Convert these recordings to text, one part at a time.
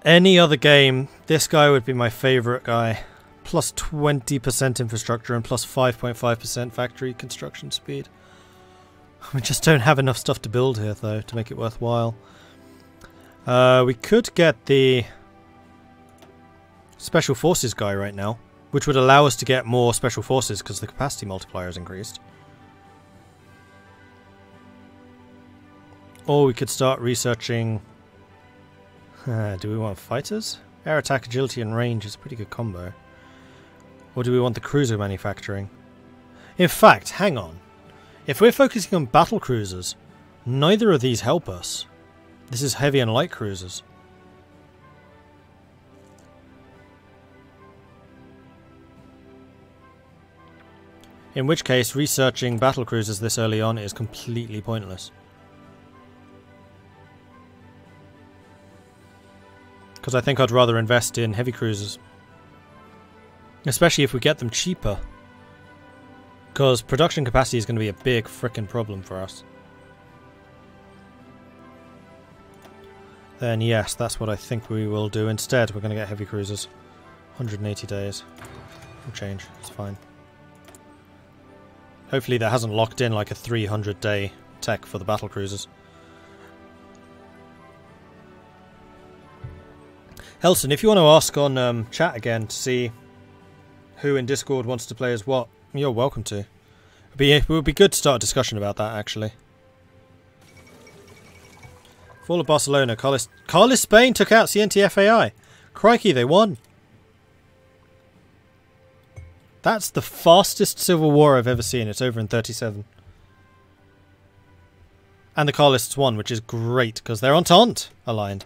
Any other game, this guy would be my favourite guy. Plus 20% infrastructure and plus 5.5% factory construction speed. We just don't have enough stuff to build here, though, to make it worthwhile. We could get the Special Forces guy right now, which would allow us to get more Special Forces because the capacity multiplier is increased. Or we could start researching... do we want fighters? Air attack, agility and range is a pretty good combo. Or do we want the cruiser manufacturing? In fact, hang on. If we're focusing on battle cruisers, neither of these help us. This is heavy and light cruisers. In which case, researching battle cruisers this early on is completely pointless. Because I think I'd rather invest in heavy cruisers. Especially if we get them cheaper. Because production capacity is going to be a big frickin' problem for us. Then yes, that's what I think we will do instead. We're going to get heavy cruisers. 180 days. We'll change. It's fine. Hopefully that hasn't locked in like a 300-day tech for the battle cruisers. Helson, if you want to ask on chat again to see who in Discord wants to play as what, you're welcome to. It would be good to start a discussion about that, actually. Fall of Barcelona. Carlos Spain took out CNTFAI. Crikey, they won. That's the fastest civil war I've ever seen. It's over in 37. And the Carlists won, which is great, because they're Entente aligned.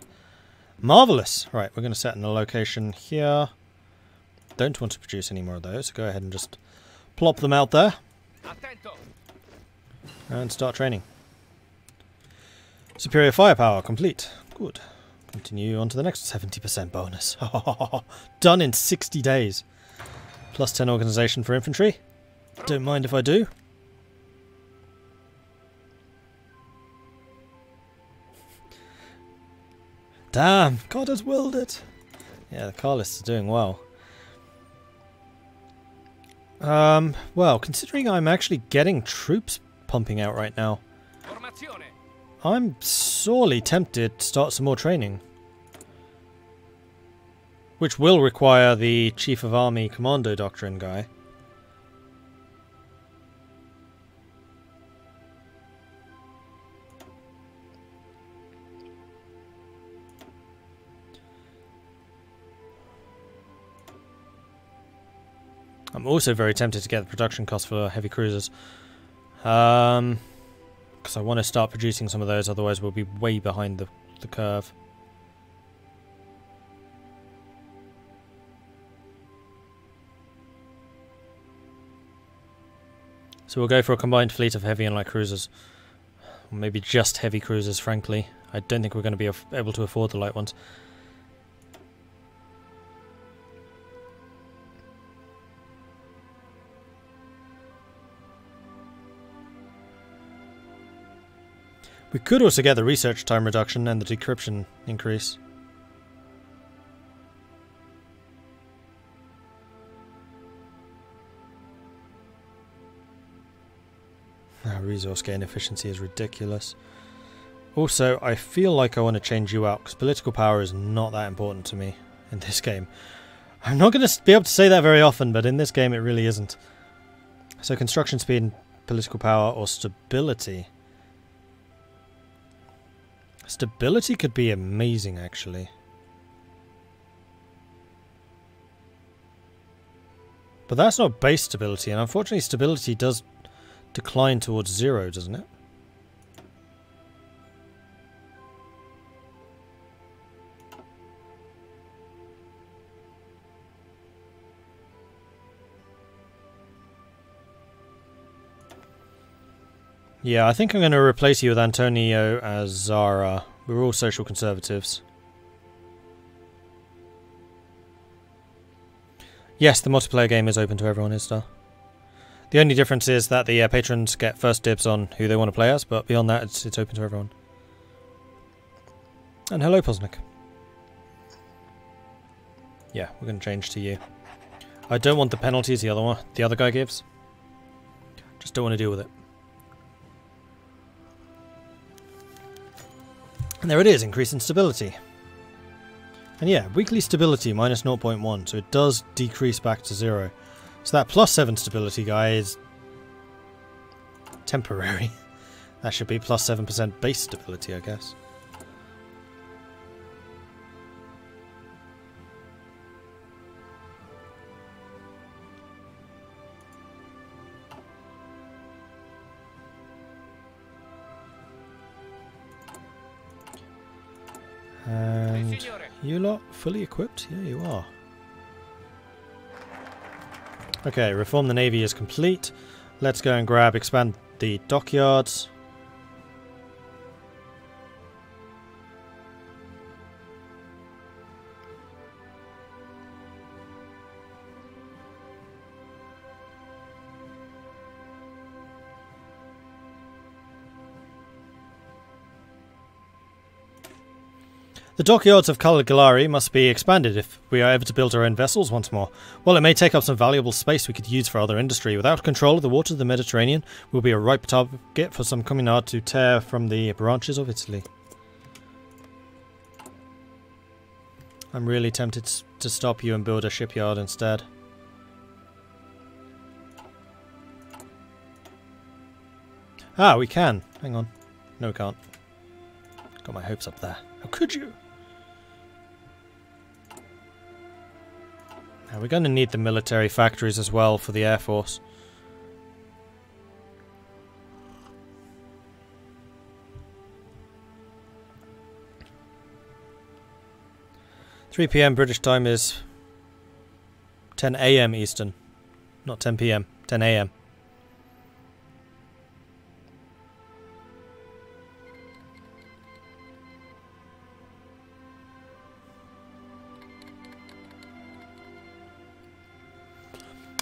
Marvellous. Right, we're going to set in a location here. Don't want to produce any more of those, so go ahead and just plop them out there. And start training. Superior firepower complete. Good. Continue on to the next 70% bonus. Done in 60 days. Plus 10 organisation for infantry. Don't mind if I do. Damn, God has willed it. Yeah, the Carlists are doing well. Well, considering I'm actually getting troops pumping out right now, I'm sorely tempted to start some more training. Which will require the Chief of Army Commando Doctrine guy. I'm also very tempted to get the production cost for heavy cruisers. Because I want to start producing some of those, otherwise we'll be way behind the curve. So we'll go for a combined fleet of heavy and light cruisers. Or maybe just heavy cruisers, frankly. I don't think we're going to be able to afford the light ones. We could also get the research time reduction and the decryption increase. Resource gain efficiency is ridiculous. Also, I feel like I want to change you out, because political power is not that important to me in this game. I'm not going to be able to say that very often, but in this game it really isn't. So construction speed and political power, or stability. Stability could be amazing, actually. But that's not base stability, and unfortunately stability does decline towards 0, doesn't it? Yeah, I think I'm going to replace you with Antonio as Zara. We're all social conservatives. Yes, the multiplayer game is open to everyone, Istar. The only difference is that the patrons get first dibs on who they want to play as, but beyond that, it's open to everyone. And hello, Posnick. Yeah, we're going to change to you. I don't want the penalties the other guy gives. Just don't want to deal with it. And there it is, increase in stability. And yeah, weekly stability minus 0.1, so it does decrease back to 0. So that plus 7 stability guy is temporary. That should be plus 7% base stability, I guess. And you lot fully equipped? Yeah, you are. Okay, reform the navy is complete. Let's go and expand the dockyards. The dockyards of Caligari must be expanded if we are ever to build our own vessels once more. While it may take up some valuable space we could use for other industry, without control of the waters of the Mediterranean, we'll be a ripe target for some communard to tear from the branches of Italy. I'm really tempted to stop you and build a shipyard instead. Ah, we can. Hang on. No, we can't. Got my hopes up there. How could you? Now we're going to need the military factories as well for the Air Force. (3 PM British time is 10 AM Eastern, not 10 PM, 10 AM.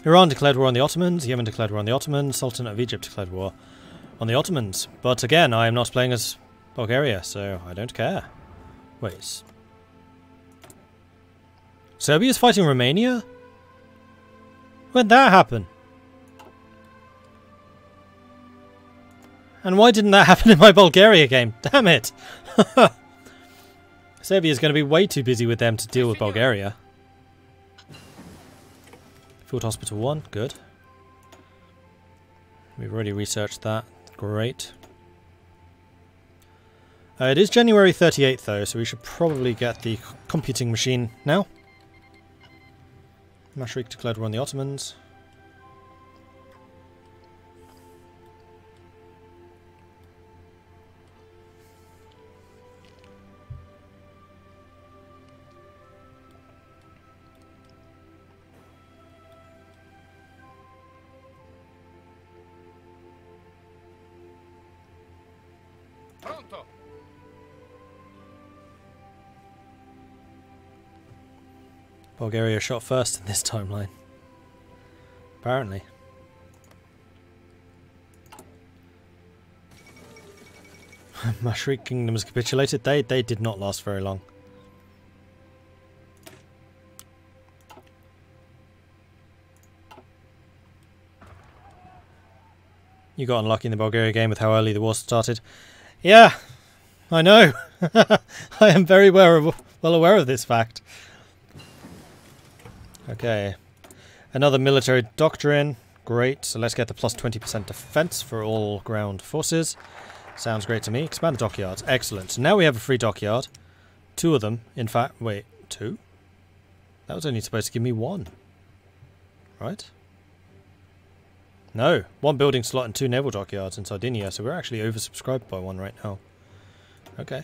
Iran declared war on the Ottomans, Yemen declared war on the Ottomans, Sultan of Egypt declared war on the Ottomans. But again, I am not playing as Bulgaria, so I don't care. Wait. Serbia's fighting Romania? When'd that happen? And why didn't that happen in my Bulgaria game? Damn it! Serbia's going to be way too busy with them to deal with Bulgaria. Field Hospital 1, good. We've already researched that, great. It is January 38th though, so we should probably get the computing machine now. Mashrik declared war on the Ottomans. Bulgaria shot first in this timeline. Apparently. Mashrik Kingdom has capitulated. They did not last very long. You got unlucky in the Bulgaria game with how early the war started. Yeah, I know. I am very well aware of this fact. Okay, another military doctrine, great, so let's get the plus 20% defense for all ground forces. Sounds great to me. Expand the dockyards, excellent. So now we have a free dockyard, 2 of them, in fact, wait, 2? That was only supposed to give me 1, right? No, 1 building slot and 2 naval dockyards in Sardinia, so we're actually oversubscribed by 1 right now. Okay.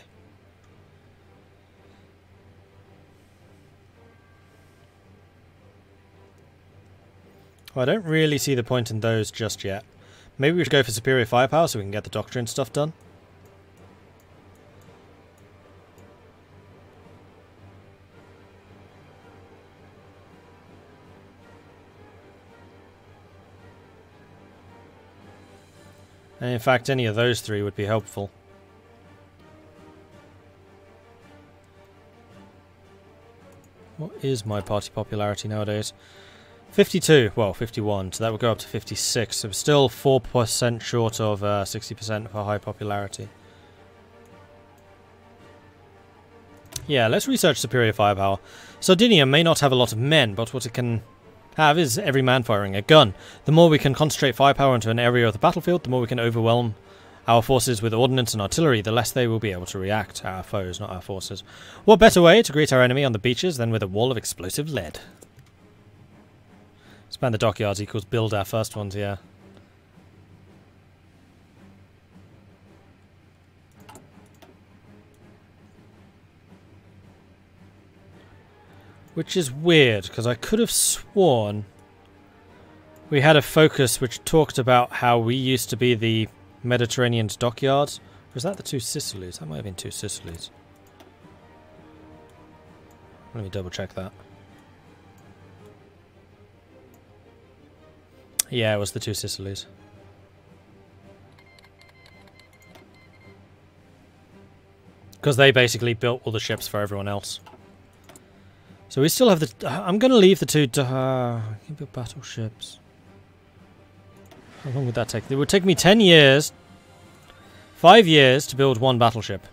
Well, I don't really see the point in those just yet. Maybe we should go for superior firepower so we can get the doctrine stuff done. And in fact, any of those 3 would be helpful. What is my party popularity nowadays? 52, well 51, so that would go up to 56, so we're still 4% short of 60% for high popularity. Yeah, let's research superior firepower. Sardinia may not have a lot of men, but what it can have is every man firing a gun. The more we can concentrate firepower into an area of the battlefield, the more we can overwhelm our forces with ordnance and artillery, the less they will be able to react. Our foes, not our forces. What better way to greet our enemy on the beaches than with a wall of explosive lead? Expand the dockyards equals build our first ones, yeah. Which is weird, because I could have sworn we had a focus which talked about how we used to be the Mediterranean's dockyards. Or is that the two Sicilies? That might have been two Sicilies. Let me double check that. Yeah, it was the two Sicilies. Because they basically built all the ships for everyone else. So we still have the... I'm going to leave the two... battleships. How long would that take? It would take me 10 years... 5 years to build one battleship.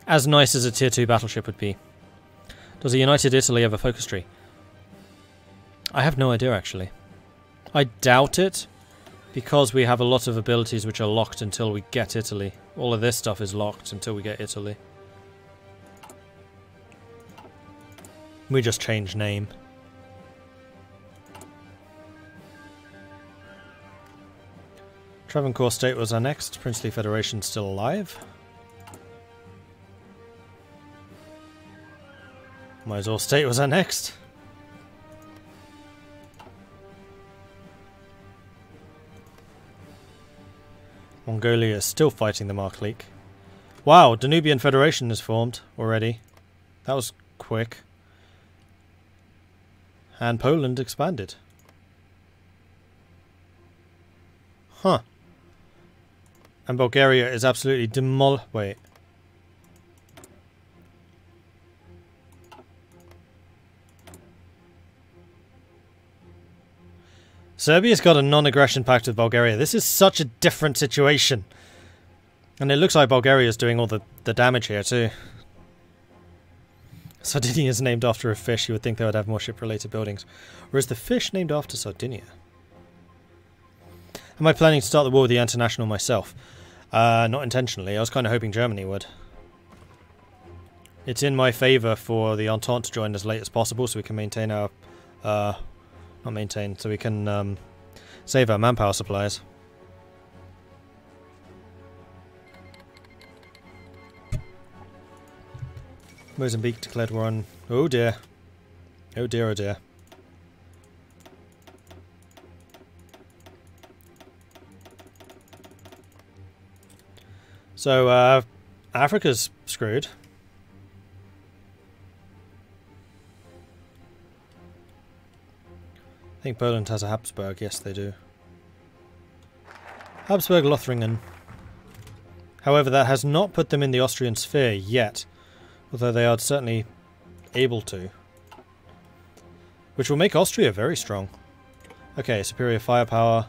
As nice as a tier 2 battleship would be. Does a United Italy have a focus tree? I have no idea, actually. I doubt it, because we have a lot of abilities which are locked until we get Italy. All of this stuff is locked until we get Italy. We just change name. Travancore State was annexed. Princely Federation still alive. Mysore State was annexed. Mongolia is still fighting the Markleek. Wow, Danubian Federation is formed already. That was quick. And Poland expanded. Huh. And Bulgaria is absolutely wait. Serbia's got a non-aggression pact with Bulgaria. This is such a different situation. And it looks like Bulgaria's doing all the damage here too. Sardinia is named after a fish. You would think they would have more ship-related buildings. Or is the fish named after Sardinia? Am I planning to start the war with the International myself? Not intentionally. I was kind of hoping Germany would. It's in my favour for the Entente to join as late as possible so we can maintain our... not maintain, so we can save our manpower supplies. Mozambique declared war on... Oh dear. Oh dear, oh dear. So, Africa's screwed. I think Poland has a Habsburg. Yes, they do. Habsburg Lothringen. However, that has not put them in the Austrian sphere yet. Although they are certainly able to. Which will make Austria very strong. Okay, superior firepower.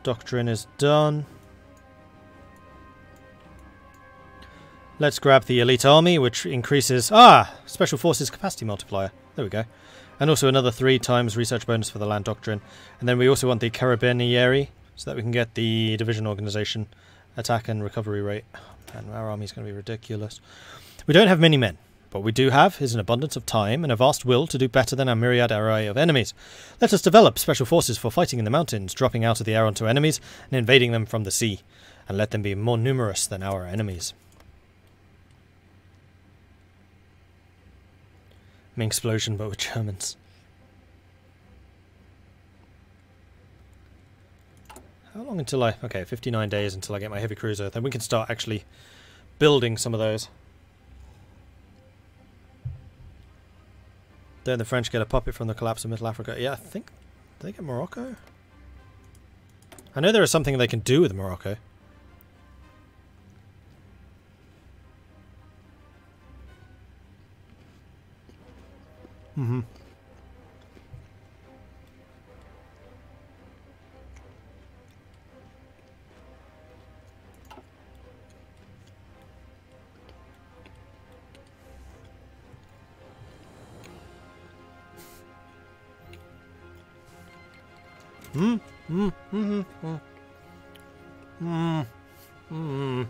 Doctrine is done. Let's grab the elite army, which increases... Special Forces capacity multiplier. There we go. And also another 3 times research bonus for the land doctrine. And then we also want the Carabinieri, so that we can get the division organization, attack and recovery rate. Man, our army's going to be ridiculous. We don't have many men. What we do have is an abundance of time and a vast will to do better than our myriad array of enemies. Let us develop special forces for fighting in the mountains, dropping out of the air onto enemies, and invading them from the sea. And let them be more numerous than our enemies. An explosion, but with Germans. How long until I... Okay, 59 days until I get my heavy cruiser. Then we can start actually building some of those. Don't the French get a puppet from the collapse of Middle Africa? Yeah, I think... Did they get Morocco? I know there is something they can do with Morocco. Mm-hmm. Mm, mm, mm, mm, mm, mm.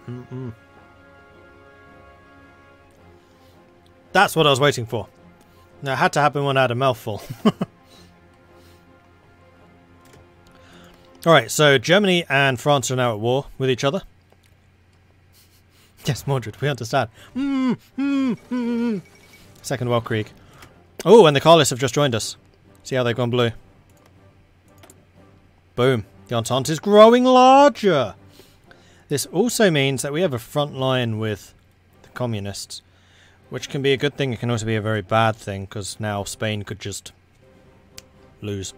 Mm. That's what I was waiting for. Now, it had to happen when I had a mouthful. Alright, so Germany and France are now at war with each other. Yes, Mordred, we understand. Second Weltkrieg. Oh, and the Carlists have just joined us. See how they've gone blue. Boom. The Entente is growing larger. This also means that we have a front line with the Communists, which can be a good thing. It can also be a very bad thing, because now Spain could just lose.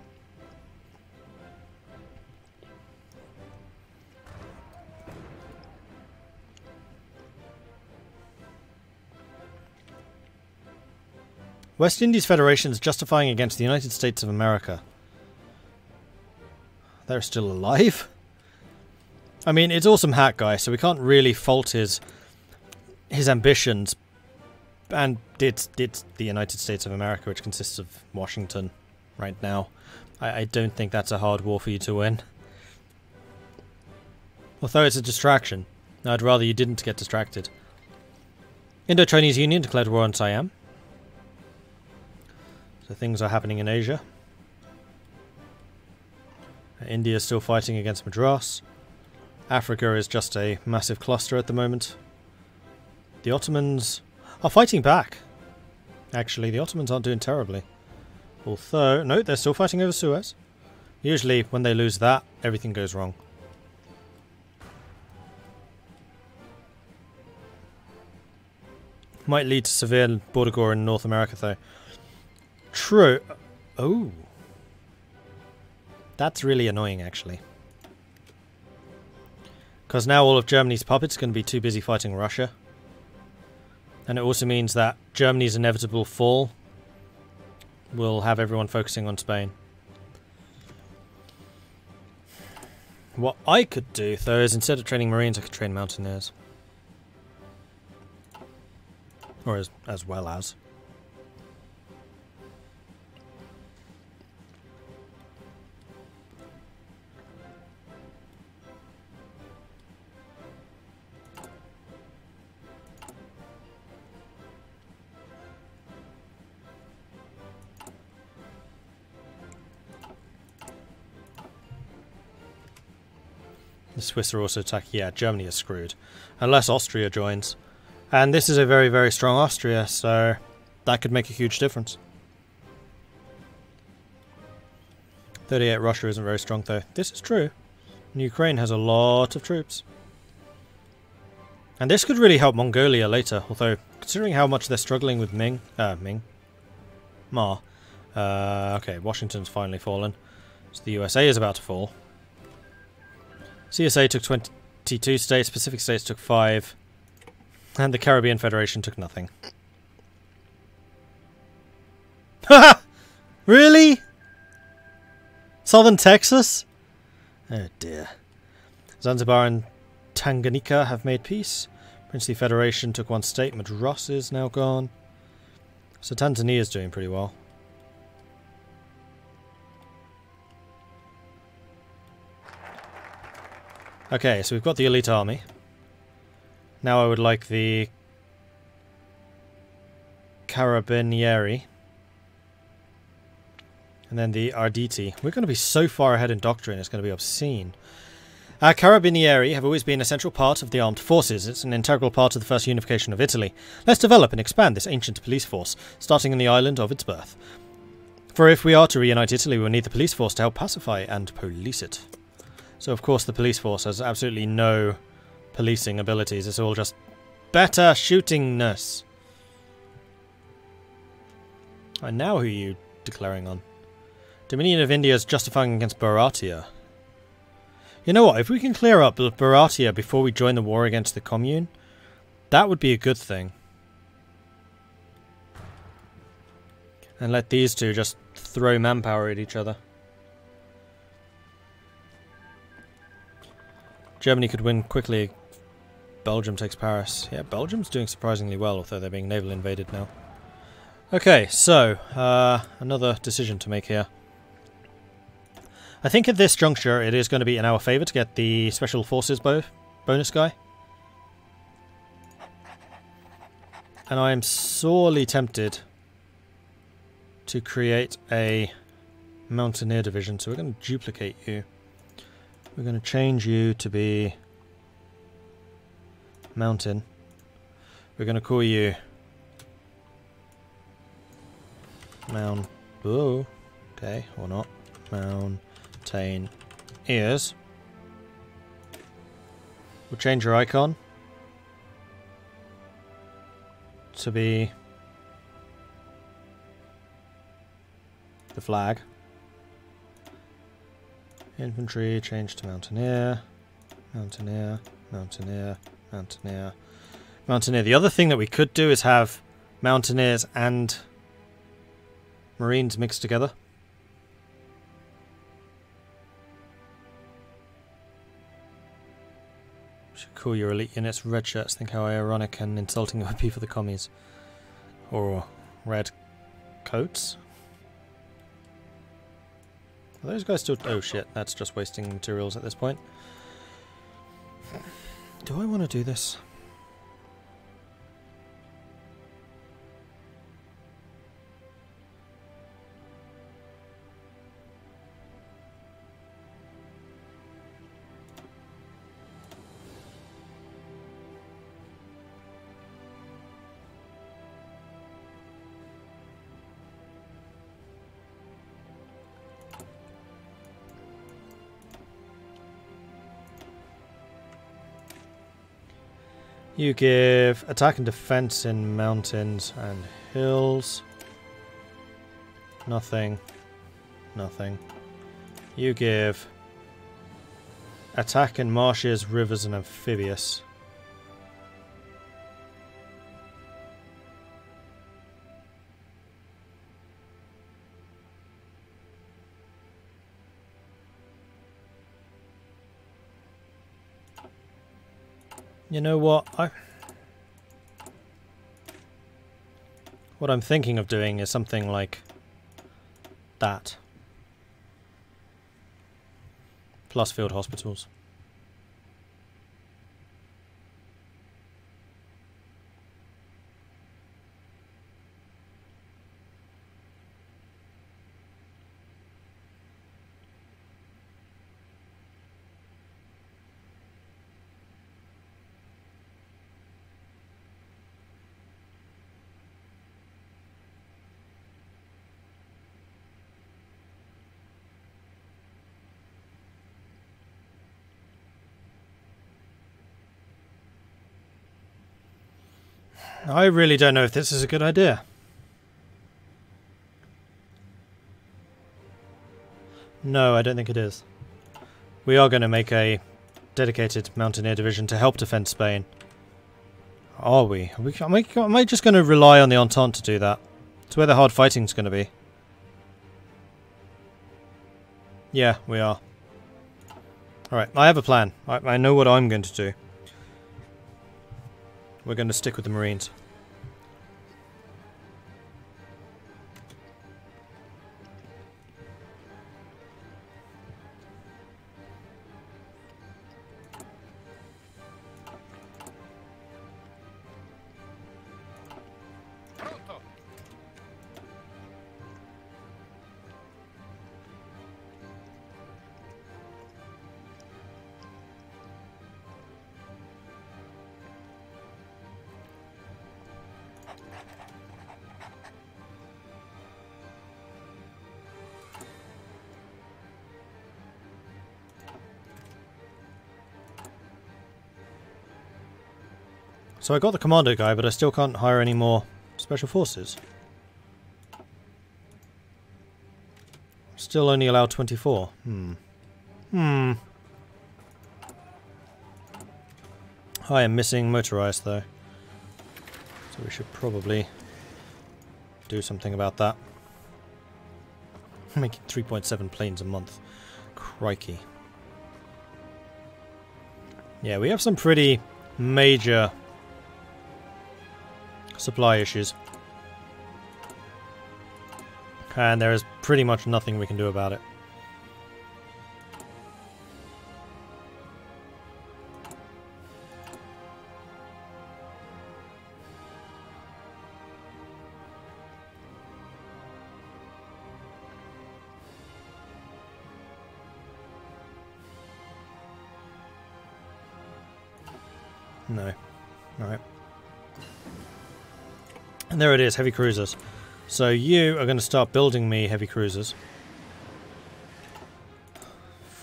West Indies Federation is justifying against the United States of America. They're still alive? I mean, it's Awesome Hat Guy, so we can't really fault his ambitions. And it's the United States of America, which consists of Washington right now. I don't think that's a hard war for you to win. Although it's a distraction. I'd rather you didn't get distracted. Indo-Chinese Union declared war on Siam. So things are happening in Asia. India is still fighting against Madras. Africa is just a massive cluster at the moment. The Ottomans are fighting back. Actually, the Ottomans aren't doing terribly. Although, no, they're still fighting over Suez. Usually, when they lose that, everything goes wrong. Might lead to severe border war in North America, though. True. Oh. That's really annoying, actually. Because now all of Germany's puppets are going to be too busy fighting Russia. And it also means that Germany's inevitable fall will have everyone focusing on Spain. What I could do, though, is instead of training Marines, I could train Mountaineers. Or as well as. The Swiss are also attacking. Yeah, Germany is screwed. Unless Austria joins. And this is a very, very strong Austria, so that could make a huge difference. 38 Russia isn't very strong, though. This is true. And Ukraine has a lot of troops. And this could really help Mongolia later, although considering how much they're struggling with Ma. Okay, Washington's finally fallen. So the USA is about to fall. CSA took 22 states, Pacific states took 5, and the Caribbean Federation took nothing. Haha! Really? Southern Texas? Oh dear. Zanzibar and Tanganyika have made peace. Princely Federation took 1 state, Madras is now gone. So Tanzania is doing pretty well. Okay, so we've got the elite army. Now I would like the Carabinieri. And then the Arditi. We're going to be so far ahead in doctrine, it's going to be obscene. Our Carabinieri have always been a central part of the armed forces. It's an integral part of the first unification of Italy. Let's develop and expand this ancient police force, starting in the island of its birth. For if we are to reunite Italy, we'll need the police force to help pacify and police it. So of course the police force has absolutely no policing abilities. It's all just better shootingness. And now who are you declaring on? Dominion of India is justifying against Bharatiya. You know what, if we can clear up Bharatiya before we join the war against the Commune, That would be a good thing. And let these two just throw manpower at each other. Germany could win quickly. Belgium takes Paris. Yeah, Belgium's doing surprisingly well, although they're being naval invaded now. Okay, so, another decision to make here. I think at this juncture it is going to be in our favour to get the Special Forces bonus guy. And I am sorely tempted to create a Mountaineer division, so we're going to duplicate you. We're going to change you to be Mountain. We're going to call you Oh, okay, or not. Mountain Ears. We'll change your icon to be the flag. Infantry, change to Mountaineer. Mountaineer, Mountaineer, Mountaineer, Mountaineer. The other thing that we could do is have Mountaineers and Marines mixed together. Should call your elite units red shirts. Think how ironic and insulting it would be for the commies. Or red coats. Are those guys still... Oh shit, that's just wasting materials at this point. Do I want to do this? You give attack and defense in mountains and hills. Nothing. Nothing. You give attack in marshes, rivers and amphibious. You know what? What I'm thinking of doing is something like that. Plus field hospitals. I really don't know if this is a good idea. No, I don't think it is. We are going to make a dedicated Mountaineer division to help defend Spain. Are we? Am I just going to rely on the Entente to do that? It's where the hard fighting's going to be. Yeah, we are. Alright, I have a plan. I know what I'm going to do. We're going to stick with the Marines. So I got the commando guy, but I still can't hire any more special forces. Still only allowed 24. I am missing motorized though. So we should probably do something about that. Making 3.7 planes a month. Crikey. Yeah, we have some pretty major supply issues. And there is pretty much nothing we can do about it. No. Alright. And there it is, heavy cruisers. So you are going to start building me heavy cruisers.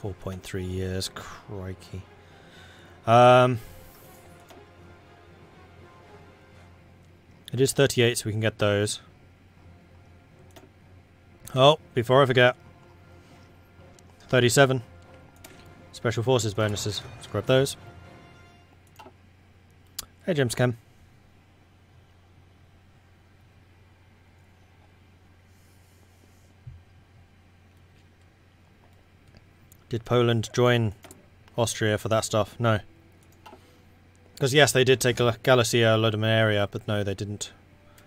4.3 years, crikey. It is 38, so we can get those. Oh, before I forget. 37. Special Forces bonuses. Let's grab those. Hey, James Cam. Did Poland join Austria for that stuff? No. Because yes, they did take Galicia, Lodom area, but no, they didn't.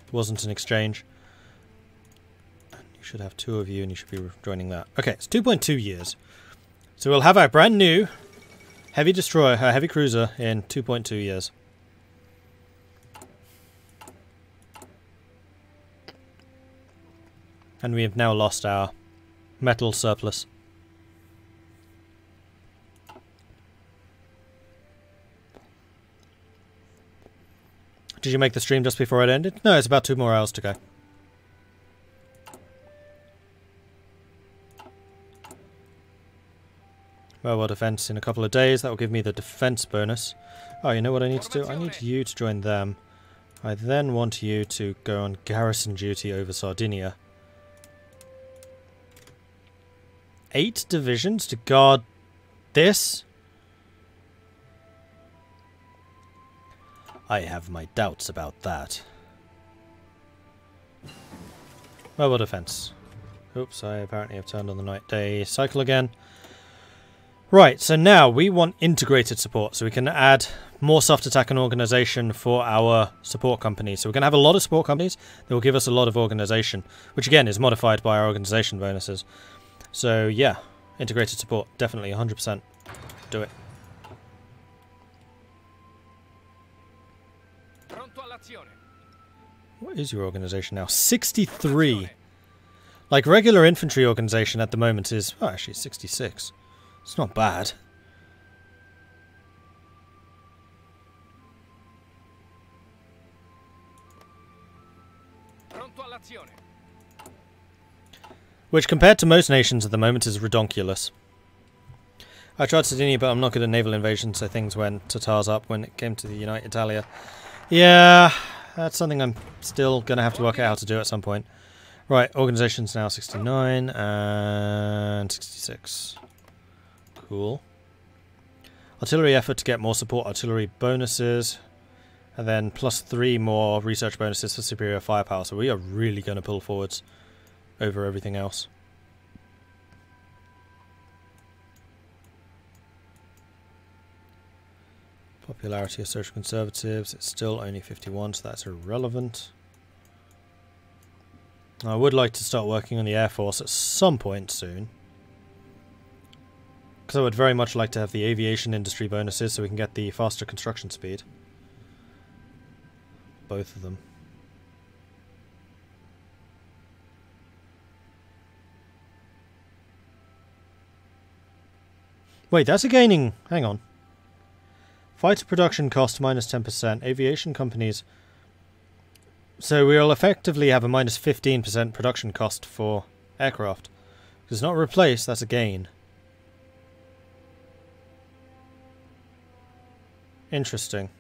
It wasn't an exchange. You should have two of you, and you should be joining that. Okay, it's 2.2 years. So we'll have our brand new heavy destroyer, heavy cruiser, in 2.2 years. And we have now lost our metal surplus. Did you make the stream just before it ended? No, it's about 2 more hours to go. Well, defense in a couple of days. That will give me the defense bonus. Oh, you know what I need to do? I need you to join them. I then want you to go on garrison duty over Sardinia. 8 divisions to guard this? I have my doubts about that. Mobile defense. Oops, I apparently have turned on the night-day cycle again. Right, so now we want integrated support, so we can add more soft attack and organization for our support companies. So we're going to have a lot of support companies that will give us a lot of organization, which again is modified by our organization bonuses. So yeah, integrated support, definitely 100%. Do it. What is your organization now? 63. Like regular infantry organization at the moment is, oh, actually 66. It's not bad. Which compared to most nations at the moment is redonkulous. I tried Sardinia, but I'm not good at naval invasion, so things went Tatars up when it came to the Unite Italia. Yeah, that's something I'm still going to have to work out how to do at some point. Right, organization's now 69 and 66. Cool. Artillery effort to get more support artillery bonuses. And then plus 3 more research bonuses for superior firepower. So we are really going to pull forwards over everything else. Popularity of social conservatives, it's still only 51, so that's irrelevant. I would like to start working on the Air Force at some point soon. Because I would very much like to have the aviation industry bonuses so we can get the faster construction speed. Both of them. Wait, that's a gaining... Hang on. Fighter production cost minus 10%. Aviation companies... So we'll effectively have a minus 15% production cost for aircraft. Because it's not replaced, that's a gain. Interesting.